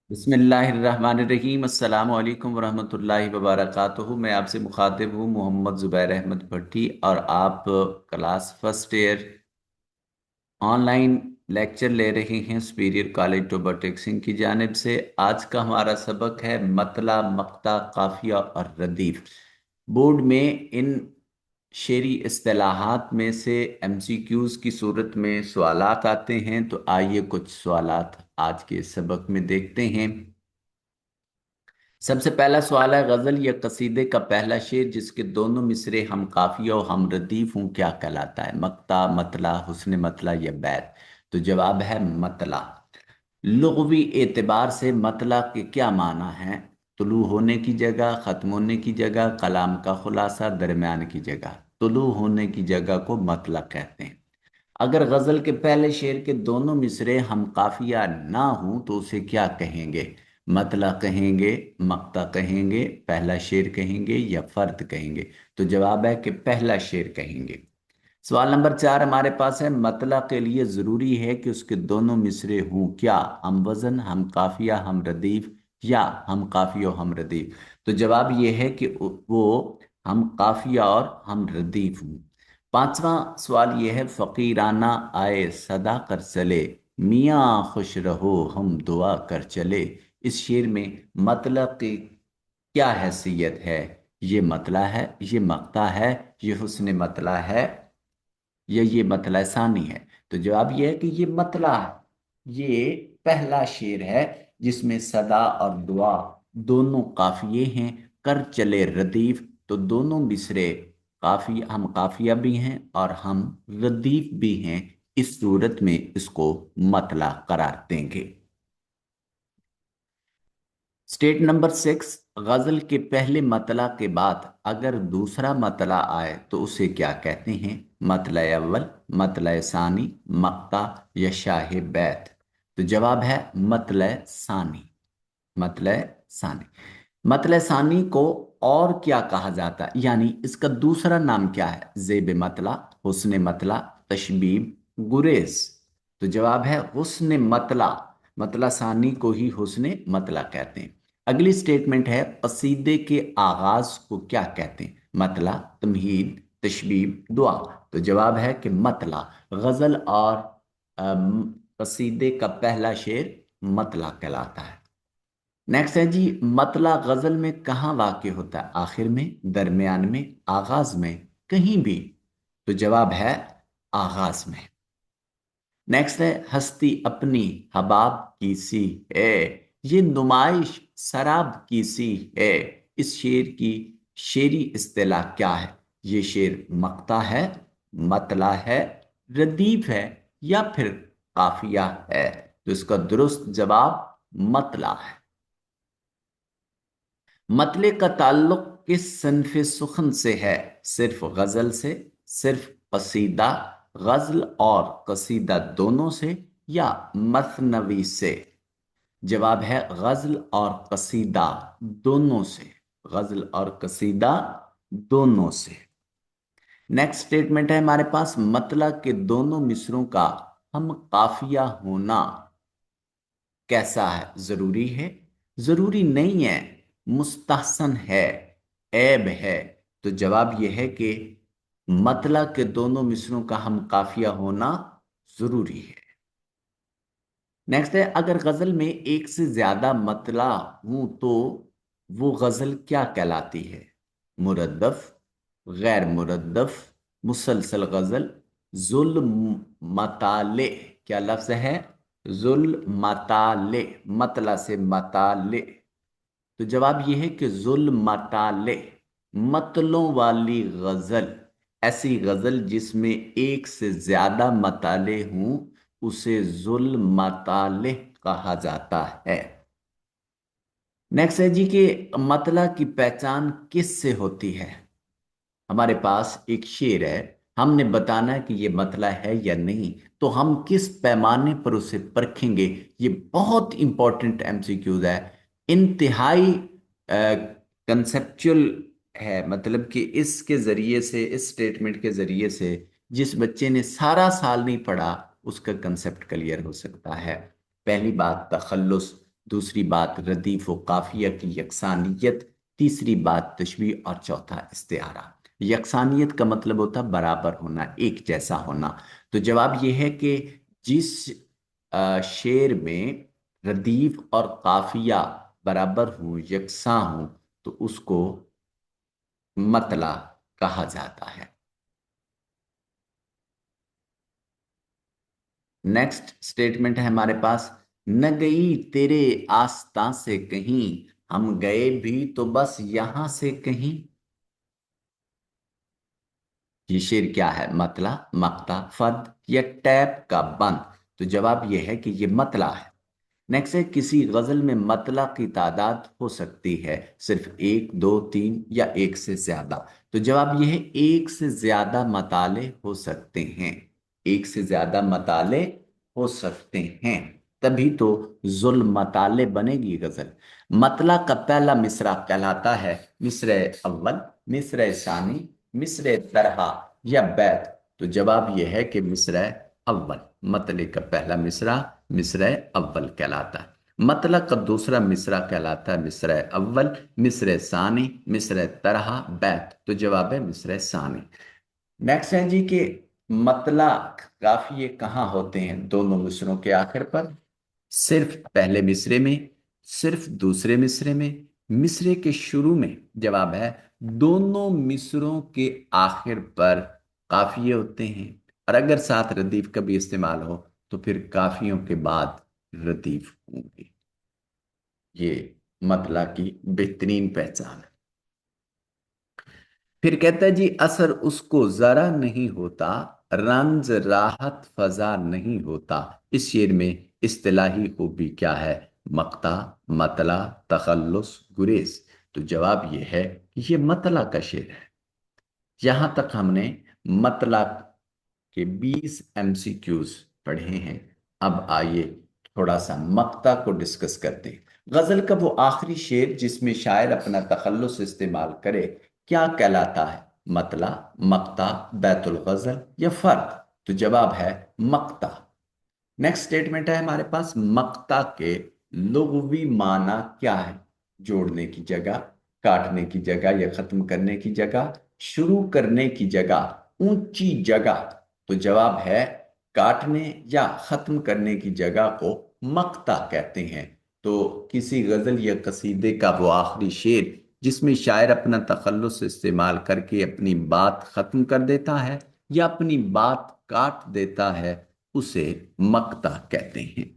बिस्मिल्लाहिर्रहमानिर्रहीम। अस्सलाम वालेकुम वरहमतुल्लाहि वबरकातुहू। मैं आपसे मुखातिब हूँ मोहम्मद ज़ुबैर अहमद भट्टी, और आप class first year online lecture ले रहे हैं सुपीरियर कॉलेज टोबा की जानिब से। आज का हमारा सबक है मतला, मक्ता, काफिया और रदीफ। बोर्ड में इन शेरी इस्तिलाहात में से एमसीक्यूज की सूरत में सवालात आते हैं, तो आइए कुछ सवालात आज के सबक में देखते हैं। सबसे पहला सवाल है, गजल या कसीदे का पहला शेर जिसके दोनों मिसरे हम काफिया और हम रदीफ हूं क्या कहलाता है? मक्ता, मतला, हुस्न मतला या बैत? तो जवाब है मतला। लुग़वी एतबार से मतला के क्या माना है? तुलू होने की जगह, खत्म होने की जगह, कलाम का खुलासा, दरमियान की जगह। तुलू होने की जगह को मतला कहते हैं। अगर गजल के पहले शेर के दोनों मिसरे हम काफिया ना हों तो उसे क्या कहेंगे? मतला कहेंगे, मक्ता कहेंगे, पहला शेर कहेंगे या फर्द कहेंगे? तो जवाब है कि पहला शेर कहेंगे। सवाल नंबर 4 हमारे पास है, मतला के लिए जरूरी है कि उसके दोनों मिसरे हों क्या? हम वजन, हम काफिया, हम रदीफ, या हम काफिया और हम रदीफ? तो जवाब यह है कि वो हम काफिया और हम रदीफ हूँ। पांचवा सवाल यह है, फकीराना आए सदा कर चले, मियाँ खुश रहो हम दुआ कर चले। इस शेर में मतलब की क्या हैसियत है? ये मतला है, ये मक्ता है, ये हुस्न मतला है, ये मतला सानी है? तो जवाब ये है कि ये मतला है। ये पहला शेर है जिसमें सदा और दुआ दोनों काफिए हैं। कर चले रदीफ, तो दोनों मिसरे काफी, हम काफिया भी हैं और हम रदीफ भी हैं। इस सूरत में इसको मतला करार देंगे। स्टेट नंबर 6, गजल के पहले मतला के बाद अगर दूसरा मतला आए तो उसे क्या कहते हैं? मतला अव्वल, मतला सानी, मक्ता या शाह बैत? तो जवाब है मतला सानी। मतला सानी। मतला सानी को और क्या कहा जाता है, यानी इसका दूसरा नाम क्या है? जेब मतला, हुस्न मतला, तशबीब, गुरेज? तो जवाब है हुस्न मतला। मतला सानी को ही हुस्न मतला कहते हैं। अगली स्टेटमेंट है, कसीदे के आगाज को क्या कहते हैं? मतला, तमहीद, तशबीब, दुआ? तो जवाब है कि मतला। गजल और कसीदे का पहला शेर मतला कहलाता है। नेक्स्ट है जी, मतला गजल में कहाँ वाक़ होता है? आखिर में, दरमियान में, आगाज में, कहीं भी? तो जवाब है आगाज में। नेक्स्ट है, हस्ती अपनी हबाब की सी है, ये नुमाइश शराब की सी है। इस शेर की शेरी इस्तिलाह क्या है? ये शेर मक्ता है, मतला है, रदीफ है या फिर काफिया है? तो इसका दुरुस्त जवाब मतला है। मतले का ताल्लुक किस सनफ़े सुखन से है? सिर्फ गजल से, सिर्फ कसीदा, गजल और कसीदा दोनों से, या मसनवी से? जवाब है गजल और कसीदा दोनों से। गजल और कसीदा दोनों से। नेक्स्ट स्टेटमेंट है हमारे पास, मतला के दोनों मिसरों का हम काफिया होना कैसा है? जरूरी है, जरूरी नहीं है, मुस्तहसन है, ऐब है? तो जवाब यह है कि मतला के दोनों मिसरों का हम काफिया होना जरूरी है। नेक्स्ट है, अगर गजल में एक से ज्यादा मतला हूं तो वो गजल क्या कहलाती है? मुरद्दफ, गैर मुरद्दफ, मुसलसल गजल, जुल मताले? क्या लफ्ज है? जुल मताले, मतला से मताले। तो जवाब यह है कि जुल मताले, मतलों वाली गजल। ऐसी गजल जिसमें एक से ज्यादा मताले हों उसे जुल मताले कहा जाता है। नेक्स्ट है जी कि मतला की पहचान किस से होती है? हमारे पास एक शेर है, हमने बताना है कि ये मतला है या नहीं। तो हम किस पैमाने पर उसे परखेंगे? ये बहुत इंपॉर्टेंट एमसीक्यूज है, इंतहाई कंसेप्चुअल है। मतलब कि इसके जरिए से, इस स्टेटमेंट के जरिए से जिस बच्चे ने सारा साल नहीं पढ़ा उसका कंसेप्ट क्लियर हो सकता है। पहली बात, तखल्लुस, दूसरी बात रदीफ व काफिया की यकसानियत, तीसरी बात तशबीह और चौथा इस्तिआरा। यकसानियत का मतलब होता है बराबर होना, एक जैसा होना। तो जवाब ये है कि जिस शेर में रदीफ और काफिया बराबर हूं, यकसा हूं, तो उसको मतला कहा जाता है। नेक्स्ट स्टेटमेंट है हमारे पास, न गई तेरे आस्था से कहीं, हम गए भी तो बस यहां से कहीं। ये शेर क्या है? मतला, मक्ता, फर्द या टैप का बंद? तो जवाब यह है कि ये मतला है। नेक्स्ट है, किसी गजल में मतला की तादाद हो सकती है सिर्फ एक, दो, तीन या एक से ज्यादा। तो जवाब यह है एक से ज्यादा मताले हो सकते हैं। एक से ज्यादा मताले हो सकते हैं, तभी तो जुल मताले बनेगी गजल। मतला का पहला मिसरा कहलाता है मिसरे अव्वल, मिसरे सानी, मिसरे तरहा या बैत। तो जवाब यह है कि मिसरे अव्वल, मतले का पहला मिसरा मिसरे अव्वल कहलाता है। मतला का दूसरा मिसरा कहलाता है मिसरे अव्वल, मिसरे सानी, मिसरे तरहा, बैत। तो जवाब है मिसरे सानी। नेक्स्ट है जी कि मतला काफिये कहाँ होते हैं? दोनों मिसरों के आखिर पर, सिर्फ पहले मिसरे में, सिर्फ दूसरे मिसरे में, मिसरे के शुरू में। जवाब है दोनों मिसरों के आखिर पर काफिये होते हैं। और अगर साथ रदीफ का भी इस्तेमाल हो तो फिर काफियों के बाद रदीफ होंगे। ये मतला की बेहतरीन पहचान है। फिर कहता है जी, असर उसको जरा नहीं होता, रंज राहत फजा नहीं होता। इस शेर में इस्तिलाही खूबी क्या है? मक्ता, मतला, तखल्लुस, गुरेज। तो जवाब ये है कि ये मतला का शेर है। यहां तक हमने मतला के 20 एमसीक्यूज पढ़े हैं। अब आइए थोड़ा सा मक्ता को डिस्कस करते हैं। गजल का वो आखिरी शेर जिसमें शायर अपना तखल्लुस इस्तेमाल करे क्या कहलाता है? मतला, मक्ता, बैतुल गजल या फर्द? तो जवाब है मक्ता। नेक्स्ट स्टेटमेंट है हमारे पास, मक्ता के लुग़वी माना क्या है? जोड़ने की जगह, काटने की जगह या खत्म करने की जगह, शुरू करने की जगह, ऊंची जगह। तो जवाब है काटने या खत्म करने की जगह को मक्ता कहते हैं। तो किसी गजल या कसीदे का वो आखिरी शेर जिसमें शायर अपना तखल्लुस इस्तेमाल करके अपनी बात खत्म कर देता है या अपनी बात काट देता है, उसे मक्ता कहते हैं।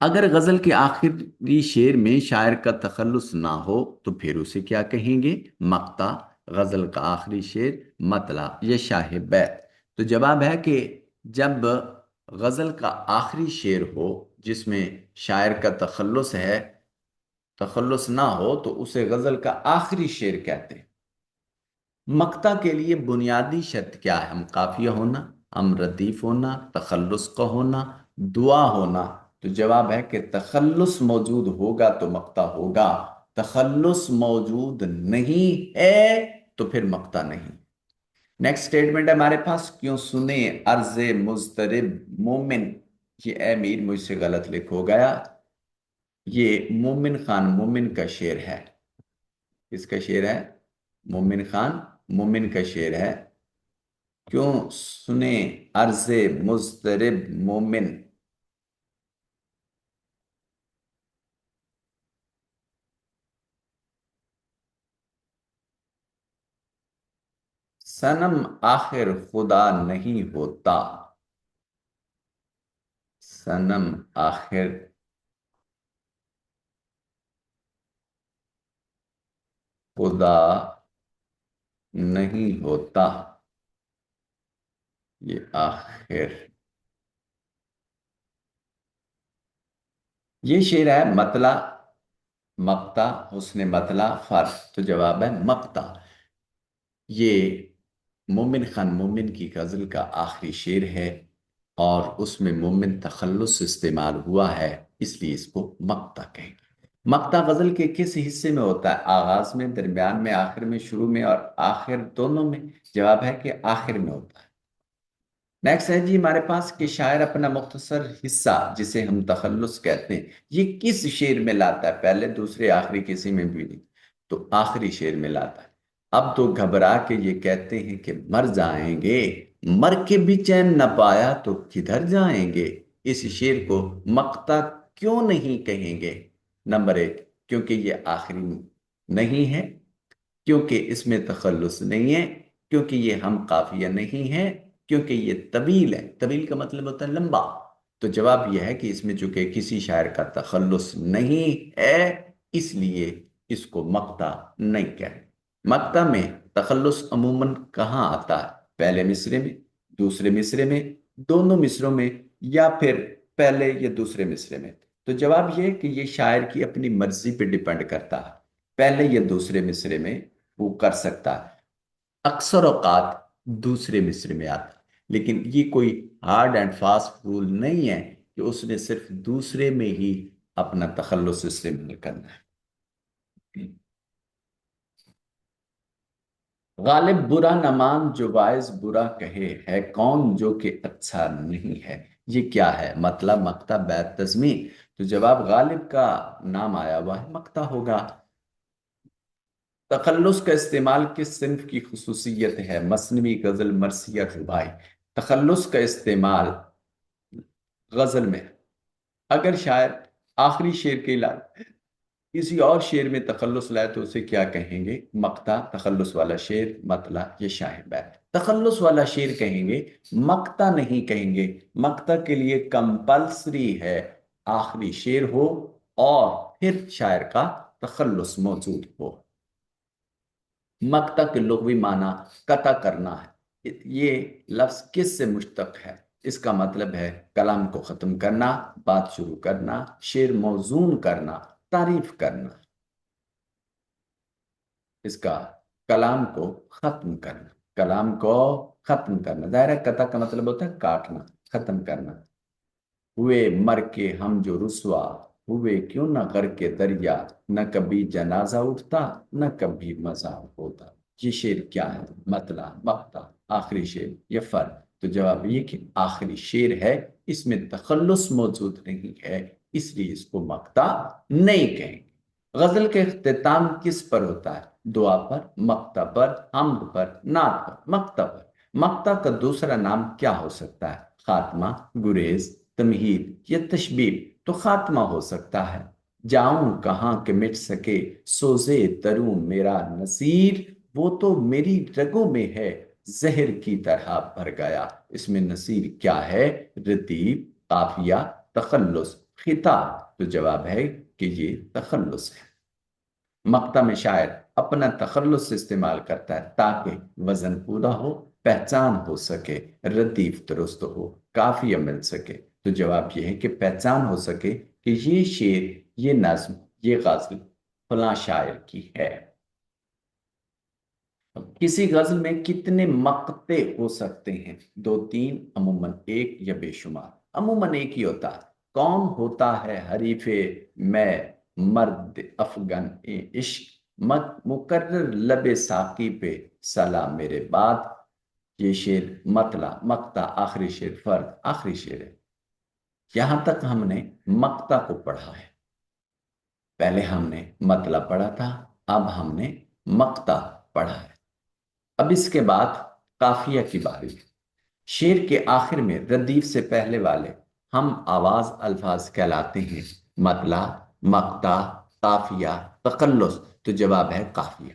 अगर गजल के आखिरी शेर में शायर का तखल्लुस ना हो तो फिर उसे क्या कहेंगे? मक्ता, गजल का आखिरी शेर, मतला या शाह बैत। तो जवाब है कि जब गजल का आखिरी शेर हो जिसमें शायर का तखल्लुस है, तखल्लुस ना हो, तो उसे गजल का आखिरी शेर कहते हैं। मक्ता के लिए बुनियादी शर्त क्या है? हम काफिया होना, हम रदीफ होना, तखल्लुस का होना, दुआ होना। तो जवाब है कि तखल्लुस मौजूद होगा तो मक्ता होगा, तखल्लुस मौजूद नहीं है तो फिर मक्ता नहीं। नेक्स्ट स्टेटमेंट है हमारे पास, क्यों सुने अर्ज मुजतरिब मोमिन। ये ए मीर मुझसे गलत लिख हो गया, ये मोमिन खान मोमिन का शेर है। किसका शेर है? मोमिन खान मोमिन का शेर है। क्यों सुने अर्ज़े मुज़तरिब मोमिन। सनम आखिर खुदा नहीं होता, सनम आखिर खुदा नहीं होता। ये आखिर, ये शेर है मतला, मक्ता, हुस्न मतला, फर्श। तो जवाब है मक्ता। ये मोमिन खान मोमिन की गजल का आखिरी शेर है और उसमें मोमिन तखल्लुस इस्तेमाल हुआ है, इसलिए इसको मक्ता कहेंगे। मक्ता गजल के किस हिस्से में होता है? आगाज में, दरमियान में, आखिर में, शुरू में और आखिर दोनों में? जवाब है कि आखिर में होता है। نیکسٹ ہے جی ہمارے پاس کہ شاعر اپنا مختصر حصہ جسے ہم تخلص کہتے ہیں یہ کس شعر میں لاتا ہے؟ پہلے دوسرے آخری کسی میں بھی نہیں، تو آخری شعر میں لاتا ہے۔ اب تو گھبرا کے یہ کہتے ہیں کہ مر جائیں گے، مر کے بھی چین نہ پایا تو کدھر جائیں گے۔ اس شعر کو مقطع کیوں نہیں کہیں گے؟ نمبر ایک، کیونکہ یہ آخری نہیں ہے، کیونکہ اس میں تخلص نہیں ہے، کیونکہ یہ ہم قافیہ نہیں ہے، کیونکہ یہ طویل ہے۔ طویل کا مطلب ہوتا ہے لمبا۔ تو جواب یہ ہے کہ اس میں چونکہ کسی شاعر کا تخلص نہیں ہے، اس لیے اس کو مقطع نہیں کہتے۔ مقطع میں تخلص عموماً کہاں آتا ہے؟ پہلے مصرے میں، دوسرے مصرے میں، دونوں مصروں میں، یا پھر پہلے یا دوسرے مصرے میں؟ تو جواب یہ ہے کہ یہ شاعر کی اپنی مرضی پہ ڈیپینڈ کرتا ہے، پہلے یا دوسرے مصرے میں وہ کر سکتا ہے۔ اکثر اوقات دوسرے مصرے میں آتا ہے، لیکن یہ کوئی ہارڈ اینڈ فاسٹ رول نہیں ہے کہ اس نے صرف دوسرے میں ہی اپنا تخلص استعمال کرنا ہے۔ غالب برا نہ مان جو باعث برا کہے، ہے کون جو کہ اچھا نہیں ہے۔ یہ کیا ہے؟ مطلب مقطع بیت تضمین۔ تو جواب غالب کا نام آیا ہوا ہے، مقطع ہوگا۔ تخلص کا استعمال کس صنف کی خصوصیت ہے؟ مثنوی، غزل، مرثیہ، رباعی۔ تخلص کا استعمال غزل میں، اگر شاعر آخری شعر کے علاوہ کسی اور شعر میں تخلص لائے تو اسے کیا کہیں گے؟ مقطع۔ تخلص والا شعر، مطلع یا شاہ بیت۔ تخلص والا شعر کہیں گے، مقطع نہیں کہیں گے۔ مقطع کے لیے کمپلسری ہے آخری شعر ہو اور پھر شاعر کا تخلص موجود ہو۔ مقطع کے لغوی معنی قطع کرنا ہے۔ یہ لفظ کس سے مشتق ہے؟ اس کا مطلب ہے کلام کو ختم کرنا، بات شروع کرنا، شعر موزون کرنا، تعریف کرنا۔ اس کا کلام کو ختم کرنا، کلام کو ختم کرنا۔ ظاہر ہے قطع کا مطلب ہوتا ہے کاٹنا، ختم کرنا۔ ہوئے مر کے ہم جو رسوا، ہوئے کیوں نہ غرق کے دریا، نہ کبھی جنازہ اٹھتا نہ کبھی مزار ہوتا۔ یہ شعر کیا ہے؟ مطلع، مقطع، آخری شعر یا فرد؟ تو جواب یہ کہ آخری شعر ہے، اس میں تخلص موجود نہیں ہے، اس لیے اس کو مقطع نہیں کہیں گے۔ غزل کے اختتام کس پر ہوتا ہے؟ دعا پر، مقطع پر، حمد پر، نعت پر؟ مقطع پر۔ مقطع کا دوسرا نام کیا ہو سکتا ہے؟ خاتمہ، گریز، تمہید یا تشبیب؟ تو خاتمہ ہو سکتا ہے۔ جاؤں کہاں کہ مٹ سکے سوزے تروں میرا نصیر، وہ تو میری رگوں میں ہے زہر کی طرح بھر گیا۔ اس میں نصیر کیا ہے؟ رتیب، قافیہ، تخلص، خطاب۔ تو جواب ہے کہ یہ تخلص ہے۔ مقطع میں شاعر اپنا تخلص استعمال کرتا ہے تاکہ وزن پورا ہو، پہچان ہو سکے، ردیف درست ہو، قافیہ مل سکے۔ تو جواب یہ ہے کہ پہچان ہو سکے کہ یہ شعر، یہ نظم، یہ غزل فلاں شاعر کی ہے۔ کسی غزل میں کتنے مقطع ہو سکتے ہیں؟ دو، تین، عموماً ایک یا بے شمار؟ عموماً ایک ہی ہوتا ہے۔ کون ہوتا ہے حریف میں مرد افغن عشق، مقرر لب ساقی پہ سلام میرے بعد۔ یہ شعر مطلع، مقطع، آخری شعر، فرد؟ آخری شعر ہے۔ یہاں تک ہم نے مقطع کو پڑھا ہے۔ پہلے ہم نے مطلع پڑھا تھا، اب ہم نے مقطع پڑھا ہے۔ اب اس کے بعد قافیہ کی باری ہے۔ شعر کے آخر میں ردیف سے پہلے والے ہم آواز الفاظ کہلاتے ہیں، مطلع، مقطع، قافیہ، تخلص۔ تو جواب ہے قافیہ۔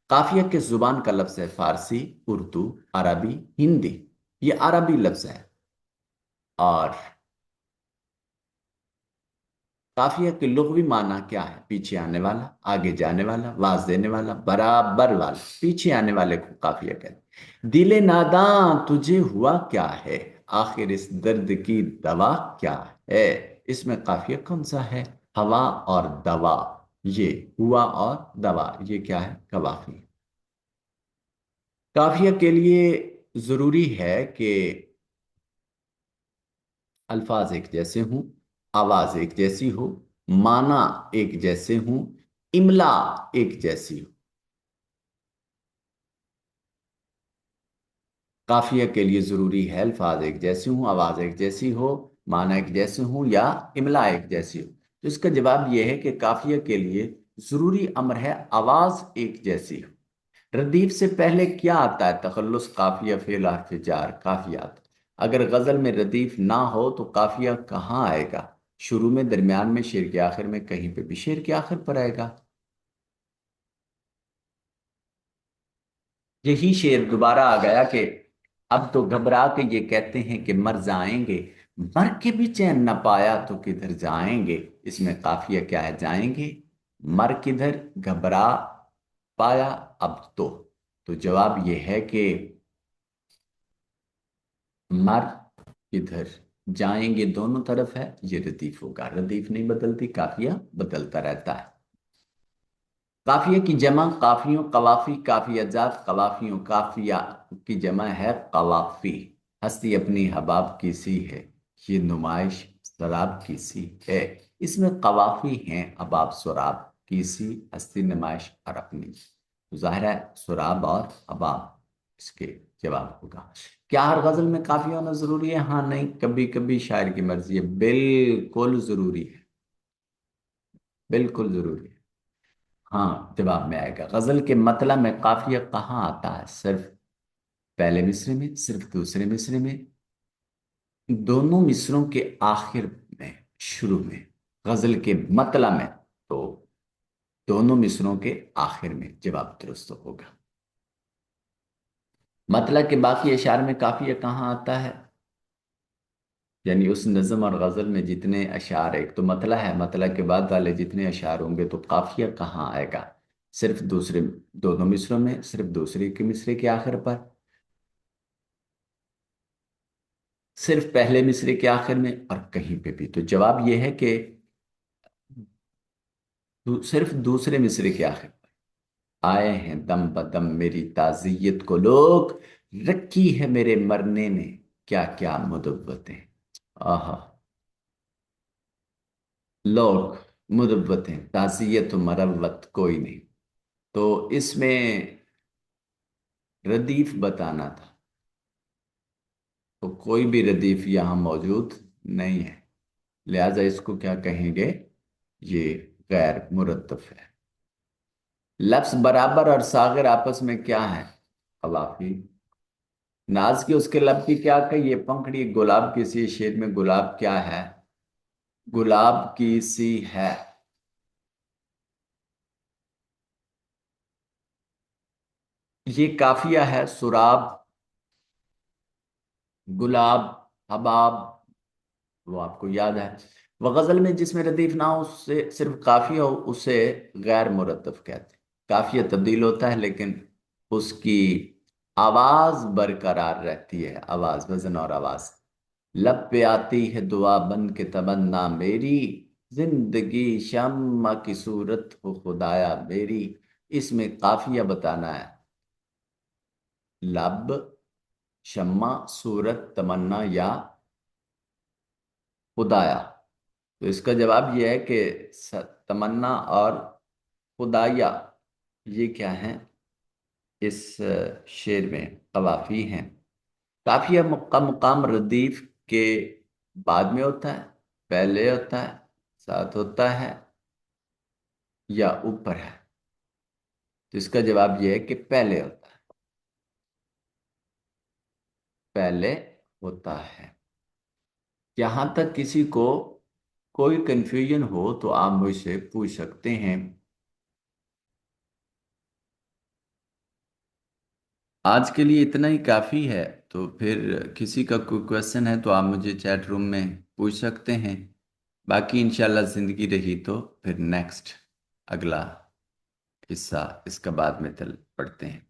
قافیہ کے زبان کا لفظ ہے فارسی، اردو، عربی، ہندی۔ یہ عربی لفظ ہے، اور قافیہ کے لغوی معنی کیا ہے؟ پیچھے آنے والا، آگے جانے والا، واز دینے والا، برابر والا۔ پیچھے آنے والے کو قافیہ کہتے ہیں۔ دل ناداں تجھے ہوا کیا ہے، آخر اس درد کی دوا کیا ہے؟ اس میں قافیہ کون سا ہے؟ ہوا اور دوا۔ یہ ہوا اور دوا، یہ کیا ہے؟ قوافی۔ قافیہ کے لیے ضروری ہے کہ الفاظ ایک جیسے ہوں، آواز ایک جیسی ہو، معنی ایک جیسے ہوں، املا ایک جیسی ہو۔ काफिया के लिए जरूरी है अल्फाज एक जैसे हों, आवाज एक जैसी हो, माना एक जैसे हों या इमला एक जैसी हो। तो इसका जवाब यह है कि काफिया के लिए जरूरी अमर है आवाज एक जैसी हो। रदीफ से पहले क्या आता है? तखल्लुस, काफिया, फेल, हर्फ जार, काफियात। अगर गजल में रदीफ ना हो तो काफिया कहाँ आएगा? शुरू में, दरमियान में, शेर के आखिर में, कहीं पे भी शेर के आखिर पर आएगा। यही शेर दोबारा आ गया कि अब तो घबरा के ये कहते हैं कि मर जाएंगे, मर के भी चैन न पाया तो किधर जाएंगे। इसमें काफिया क्या है? जाएंगे, मर किधर, घबरा पाया, अब तो जवाब ये है कि मर किधर, जाएंगे दोनों तरफ है, ये रदीफ होगा। रदीफ नहीं बदलती, काफिया बदलता रहता है। काफिया की जमा काफियों, कवाफी, काफिया जात, कवाफियों, काफिया की जमा है कवाफी। हस्ती अपनी हबाब की सी है, ये नुमाइश शराब की सी है। इसमें कवाफी हैं, अबाब सुराब की सी, हस्ती, नुमाइश और अपनी। तो जाहिर है सुराब और अबाब इसके जवाब होगा। क्या हर गजल में काफिया होना जरूरी है? हाँ नहीं, कभी कभी शायर की मर्जी है। बिल्कुल जरूरी है, बिल्कुल जरूरी है। हाँ, जवाब में आएगा। गजल के मतलब में काफिया कहाँ आता है? सिर्फ पहले मिसरे में, सिर्फ दूसरे मिसरे में, दोनों मिसरों के आखिर में, शुरू में। गजल के मतलब में तो दोनों मिसरों के आखिर में जवाब दुरुस्त होगा। मतलब के बाकी अशार में काफिया कहाँ आता है? यानी उस नज़म और गजल में जितने अशार, एक तो मतला है, मतला के बाद वाले जितने अशार होंगे, तो काफिया कहाँ आएगा? सिर्फ दूसरे, दोनों मिसरों में, सिर्फ दूसरे के मिसरे के आखिर पर, सिर्फ पहले मिसरे के आखिर में, और कहीं पे भी। तो जवाब यह है कि सिर्फ दूसरे मिसरे के आखिर पर। आए हैं दम बदम मेरी ताज़ियत को लोग, रखी है मेरे मरने ने क्या क्या मुदब्बतें। आहा, लोग, मुदब्बतें, ताज़ियत मरवत कोई नहीं। तो इसमें रदीफ बताना था, तो कोई भी रदीफ यहाँ मौजूद नहीं है, लिहाजा इसको क्या कहेंगे? ये गैर मुरत्तब है। लफ्ज बराबर और सागर आपस में क्या है? खिलाफी। नाज की उसके लब की क्या कही? ये पंखड़ी गुलाब की सी, शेर में गुलाब क्या है? गुलाब की सी है। ये काफिया है। सुराब, गुलाब, हबाब, वो आपको याद है। वह गजल में जिसमें रदीफ ना हो, उससे सिर्फ काफिया हो, उसे गैर मुरत्तब कहते हैं। काफिया तब्दील होता है लेकिन उसकी आवाज बरकरार रहती है, आवाज, वजन और आवाज। लब पे आती है दुआ बन के तमन्ना मेरी, जिंदगी शम्मा की सूरत हो खुदाया मेरी। इसमें काफिया बताना है। लब, शम्मा, सूरत, तमन्ना या खुदाया। तो इसका जवाब यह है कि तमन्ना और खुदाया, ये क्या है? इस शेर में कवाफी हैं। काफिया का मुकाम रदीफ के बाद में होता है, पहले होता है, साथ होता है, या ऊपर है? तो इसका जवाब यह है कि पहले होता है, पहले होता है। यहां तक किसी को कोई कंफ्यूजन हो तो आप मुझसे पूछ सकते हैं। आज के लिए इतना ही काफी है। तो फिर किसी का कोई क्वेश्चन है तो आप मुझे चैट रूम में पूछ सकते हैं। बाकी इंशाल्लाह जिंदगी रही तो फिर नेक्स्ट, अगला हिस्सा इसका बाद में पढ़ते हैं।